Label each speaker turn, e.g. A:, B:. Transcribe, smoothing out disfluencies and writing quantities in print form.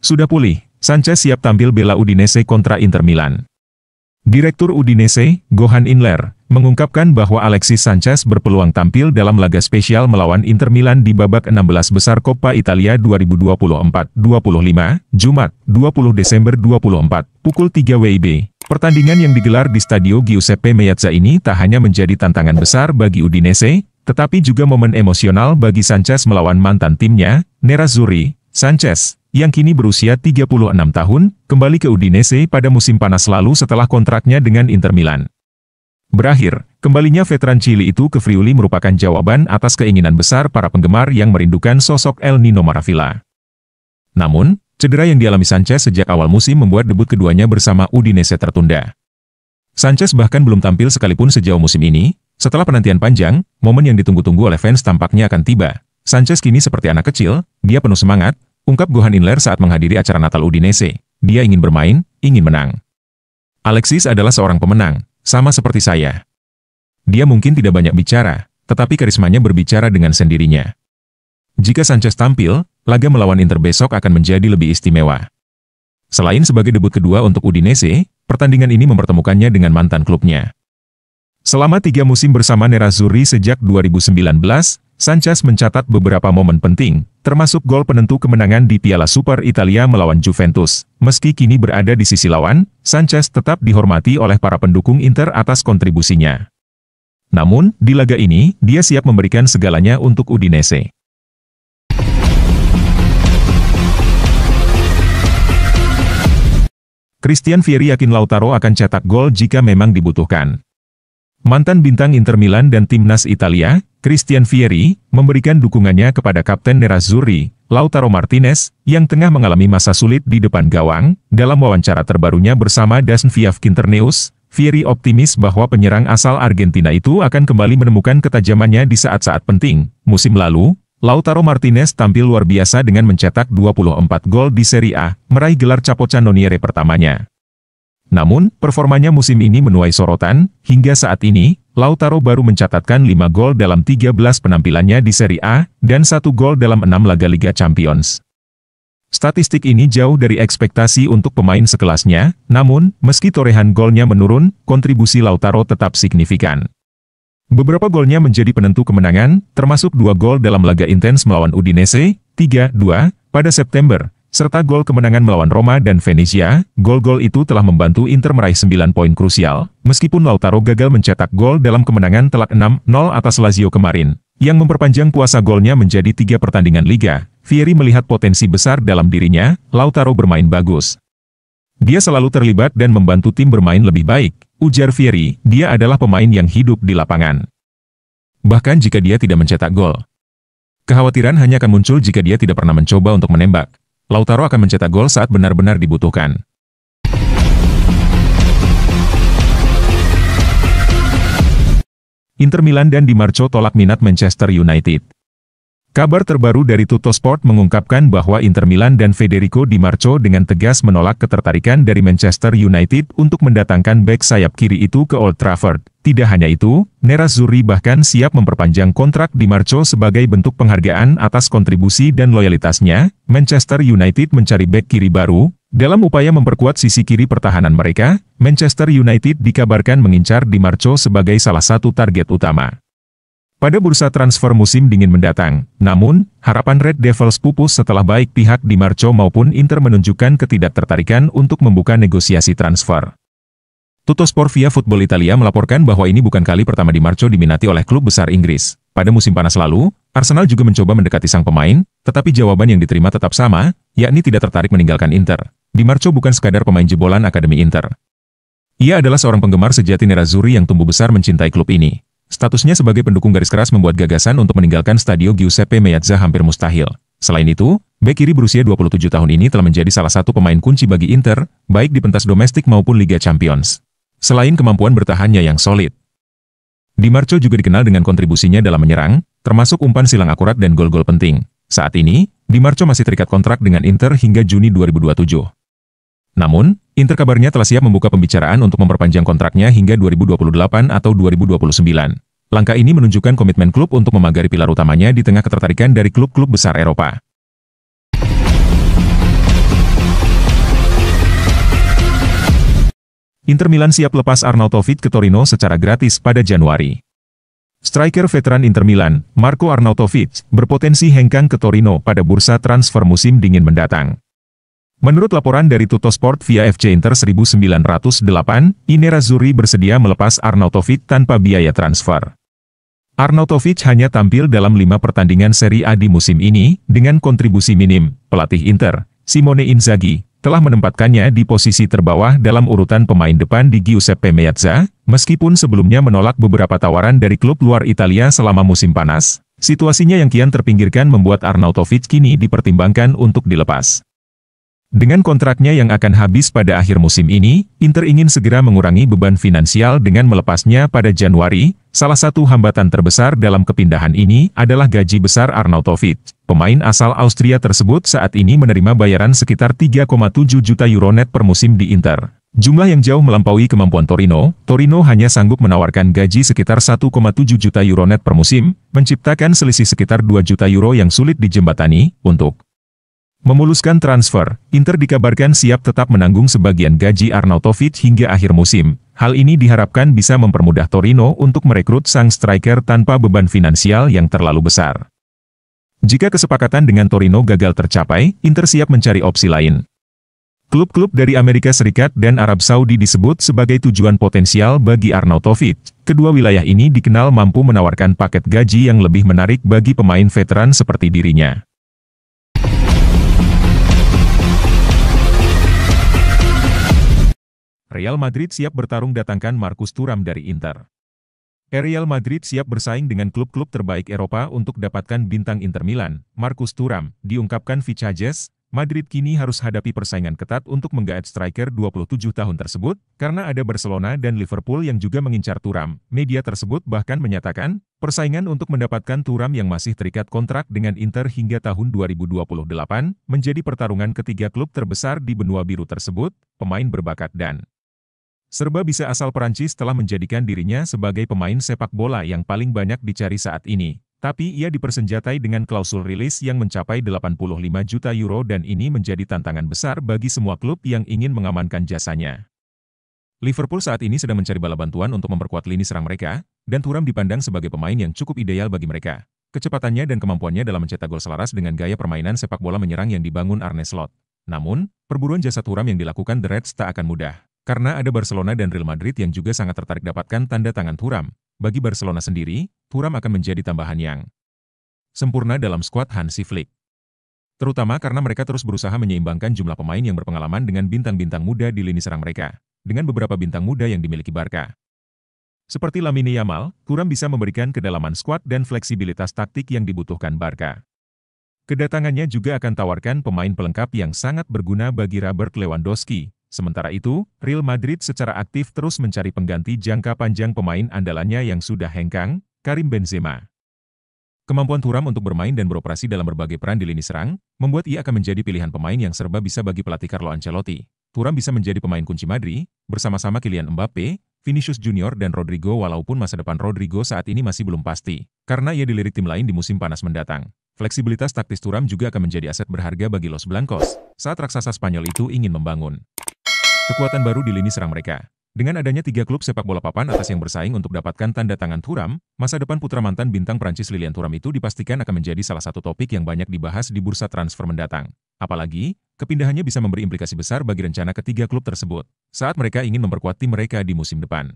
A: Sudah pulih, Sanchez siap tampil bela Udinese kontra Inter Milan. Direktur Udinese, Gökhan Inler, mengungkapkan bahwa Alexis Sanchez berpeluang tampil dalam laga spesial melawan Inter Milan di babak 16 besar Coppa Italia 2024-25, Jumat, 20 Desember 2024, pukul 3 WIB. Pertandingan yang digelar di Stadio Giuseppe Meazza ini tak hanya menjadi tantangan besar bagi Udinese, tetapi juga momen emosional bagi Sanchez melawan mantan timnya, Nerazzurri. Sanchez, yang kini berusia 36 tahun, kembali ke Udinese pada musim panas lalu setelah kontraknya dengan Inter Milan berakhir. Kembalinya veteran Chili itu ke Friuli merupakan jawaban atas keinginan besar para penggemar yang merindukan sosok El Nino Maravilla. Namun, cedera yang dialami Sanchez sejak awal musim membuat debut keduanya bersama Udinese tertunda. Sanchez bahkan belum tampil sekalipun sejauh musim ini. Setelah penantian panjang, momen yang ditunggu-tunggu oleh fans tampaknya akan tiba. Sanchez kini seperti anak kecil, dia penuh semangat, ungkap Gökhan Inler saat menghadiri acara Natal Udinese. Dia ingin bermain, ingin menang. Alexis adalah seorang pemenang, sama seperti saya. Dia mungkin tidak banyak bicara, tetapi karismanya berbicara dengan sendirinya. Jika Sanchez tampil, laga melawan Inter besok akan menjadi lebih istimewa. Selain sebagai debut kedua untuk Udinese, pertandingan ini mempertemukannya dengan mantan klubnya. Selama 3 musim bersama Nerazzurri sejak 2019, Sanchez mencatat beberapa momen penting, termasuk gol penentu kemenangan di Piala Super Italia melawan Juventus. Meski kini berada di sisi lawan, Sanchez tetap dihormati oleh para pendukung Inter atas kontribusinya. Namun, di laga ini, dia siap memberikan segalanya untuk Udinese. Christian Vieri yakin Lautaro akan cetak gol jika memang dibutuhkan. Mantan bintang Inter Milan dan timnas Italia, Christian Vieri, memberikan dukungannya kepada Kapten Nerazzurri, Lautaro Martinez, yang tengah mengalami masa sulit di depan gawang. Dalam wawancara terbarunya bersama Das Internews, Vieri optimis bahwa penyerang asal Argentina itu akan kembali menemukan ketajamannya di saat-saat penting. Musim lalu, Lautaro Martinez tampil luar biasa dengan mencetak 24 gol di Serie A, meraih gelar Capocannoniere pertamanya. Namun, performanya musim ini menuai sorotan. Hingga saat ini, Lautaro baru mencatatkan 5 gol dalam 13 penampilannya di Serie A, dan 1 gol dalam 6 laga Liga Champions. Statistik ini jauh dari ekspektasi untuk pemain sekelasnya, namun, meski torehan golnya menurun, kontribusi Lautaro tetap signifikan. Beberapa golnya menjadi penentu kemenangan, termasuk 2 gol dalam laga intens melawan Udinese, 3-2, pada September, serta gol kemenangan melawan Roma dan Venezia. Gol-gol itu telah membantu Inter meraih 9 poin krusial, meskipun Lautaro gagal mencetak gol dalam kemenangan telak 6-0 atas Lazio kemarin, yang memperpanjang puasa golnya menjadi 3 pertandingan Liga. Vieri melihat potensi besar dalam dirinya. Lautaro bermain bagus. Dia selalu terlibat dan membantu tim bermain lebih baik, ujar Vieri. Dia adalah pemain yang hidup di lapangan. Bahkan jika dia tidak mencetak gol, kekhawatiran hanya akan muncul jika dia tidak pernah mencoba untuk menembak. Lautaro akan mencetak gol saat benar-benar dibutuhkan. Inter Milan dan Di Marco tolak minat Manchester United. Kabar terbaru dari Tuttosport mengungkapkan bahwa Inter Milan dan Federico Di Marco dengan tegas menolak ketertarikan dari Manchester United untuk mendatangkan bek sayap kiri itu ke Old Trafford. Tidak hanya itu, Nerazzurri bahkan siap memperpanjang kontrak Di Marco sebagai bentuk penghargaan atas kontribusi dan loyalitasnya. Manchester United mencari bek kiri baru. Dalam upaya memperkuat sisi kiri pertahanan mereka, Manchester United dikabarkan mengincar Di Marco sebagai salah satu target utama pada bursa transfer musim dingin mendatang. Namun, harapan Red Devils pupus setelah baik pihak Di Marco maupun Inter menunjukkan ketidaktertarikan untuk membuka negosiasi transfer. Tuttosport via Football Italia melaporkan bahwa ini bukan kali pertama Di Marco diminati oleh klub besar Inggris. Pada musim panas lalu, Arsenal juga mencoba mendekati sang pemain, tetapi jawaban yang diterima tetap sama, yakni tidak tertarik meninggalkan Inter. Di Marco bukan sekadar pemain jebolan Akademi Inter. Ia adalah seorang penggemar sejati Nerazzurri yang tumbuh besar mencintai klub ini. Statusnya sebagai pendukung garis keras membuat gagasan untuk meninggalkan Stadio Giuseppe Meazza hampir mustahil. Selain itu, bek kiri berusia 27 tahun ini telah menjadi salah satu pemain kunci bagi Inter, baik di pentas domestik maupun Liga Champions. Selain kemampuan bertahannya yang solid, Di Marco juga dikenal dengan kontribusinya dalam menyerang, termasuk umpan silang akurat dan gol-gol penting. Saat ini, Di Marco masih terikat kontrak dengan Inter hingga Juni 2027. Namun, Inter kabarnya telah siap membuka pembicaraan untuk memperpanjang kontraknya hingga 2028 atau 2029. Langkah ini menunjukkan komitmen klub untuk memagari pilar utamanya di tengah ketertarikan dari klub-klub besar Eropa. Inter Milan siap lepas Arnautovic ke Torino secara gratis pada Januari. Striker veteran Inter Milan, Marco Arnautovic, berpotensi hengkang ke Torino pada bursa transfer musim dingin mendatang. Menurut laporan dari Tuttosport via FC Inter 1908, I Nerazzurri bersedia melepas Arnautovic tanpa biaya transfer. Arnautovic hanya tampil dalam 5 pertandingan Serie A di musim ini, dengan kontribusi minim. Pelatih Inter, Simone Inzaghi, telah menempatkannya di posisi terbawah dalam urutan pemain depan di Giuseppe Meazza, meskipun sebelumnya menolak beberapa tawaran dari klub luar Italia selama musim panas. Situasinya yang kian terpinggirkan membuat Arnautovic kini dipertimbangkan untuk dilepas. Dengan kontraknya yang akan habis pada akhir musim ini, Inter ingin segera mengurangi beban finansial dengan melepasnya pada Januari. Salah satu hambatan terbesar dalam kepindahan ini adalah gaji besar Arnautovic. Pemain asal Austria tersebut saat ini menerima bayaran sekitar 3,7 juta euro net per musim di Inter. Jumlah yang jauh melampaui kemampuan Torino. Torino hanya sanggup menawarkan gaji sekitar 1,7 juta euro net per musim, menciptakan selisih sekitar 2 juta euro yang sulit dijembatani. Untuk memuluskan transfer, Inter dikabarkan siap tetap menanggung sebagian gaji Arnautovic hingga akhir musim. Hal ini diharapkan bisa mempermudah Torino untuk merekrut sang striker tanpa beban finansial yang terlalu besar. Jika kesepakatan dengan Torino gagal tercapai, Inter siap mencari opsi lain. Klub-klub dari Amerika Serikat dan Arab Saudi disebut sebagai tujuan potensial bagi Arnautovic. Kedua wilayah ini dikenal mampu menawarkan paket gaji yang lebih menarik bagi pemain veteran seperti dirinya. Real Madrid siap bertarung datangkan Marcus Thuram dari Inter. Real Madrid siap bersaing dengan klub-klub terbaik Eropa untuk dapatkan bintang Inter Milan, Marcus Thuram. Diungkapkan Vicajes, Madrid kini harus hadapi persaingan ketat untuk menggaet striker 27 tahun tersebut, karena ada Barcelona dan Liverpool yang juga mengincar Thuram. Media tersebut bahkan menyatakan, persaingan untuk mendapatkan Thuram yang masih terikat kontrak dengan Inter hingga tahun 2028, menjadi pertarungan ketiga klub terbesar di benua biru tersebut. Pemain berbakat dan serba bisa asal Perancis telah menjadikan dirinya sebagai pemain sepak bola yang paling banyak dicari saat ini. Tapi ia dipersenjatai dengan klausul rilis yang mencapai 85 juta euro dan ini menjadi tantangan besar bagi semua klub yang ingin mengamankan jasanya. Liverpool saat ini sedang mencari bala bantuan untuk memperkuat lini serang mereka, dan Thuram dipandang sebagai pemain yang cukup ideal bagi mereka. Kecepatannya dan kemampuannya dalam mencetak gol selaras dengan gaya permainan sepak bola menyerang yang dibangun Arne Slot. Namun, perburuan jasa Thuram yang dilakukan The Reds tak akan mudah. Karena ada Barcelona dan Real Madrid yang juga sangat tertarik dapatkan tanda tangan Thuram. Bagi Barcelona sendiri, Thuram akan menjadi tambahan yang sempurna dalam skuad Hansi Flick. Terutama karena mereka terus berusaha menyeimbangkan jumlah pemain yang berpengalaman dengan bintang-bintang muda di lini serang mereka, dengan beberapa bintang muda yang dimiliki Barca. Seperti Lamine Yamal, Thuram bisa memberikan kedalaman skuad dan fleksibilitas taktik yang dibutuhkan Barca. Kedatangannya juga akan tawarkan pemain pelengkap yang sangat berguna bagi Robert Lewandowski. Sementara itu, Real Madrid secara aktif terus mencari pengganti jangka panjang pemain andalannya yang sudah hengkang, Karim Benzema. Kemampuan Thuram untuk bermain dan beroperasi dalam berbagai peran di lini serang, membuat ia akan menjadi pilihan pemain yang serba bisa bagi pelatih Carlo Ancelotti. Thuram bisa menjadi pemain kunci Madrid, bersama-sama Kylian Mbappe, Vinicius Junior dan Rodrigo walaupun masa depan Rodrigo saat ini masih belum pasti, karena ia dilirik tim lain di musim panas mendatang. Fleksibilitas taktis Thuram juga akan menjadi aset berharga bagi Los Blancos, saat raksasa Spanyol itu ingin membangun kekuatan baru di lini serang mereka. Dengan adanya 3 klub sepak bola papan atas yang bersaing untuk dapatkan tanda tangan Thuram, masa depan putra mantan bintang Prancis Lilian Thuram itu dipastikan akan menjadi salah satu topik yang banyak dibahas di bursa transfer mendatang. Apalagi, kepindahannya bisa memberi implikasi besar bagi rencana ketiga klub tersebut, saat mereka ingin memperkuat tim mereka di musim depan.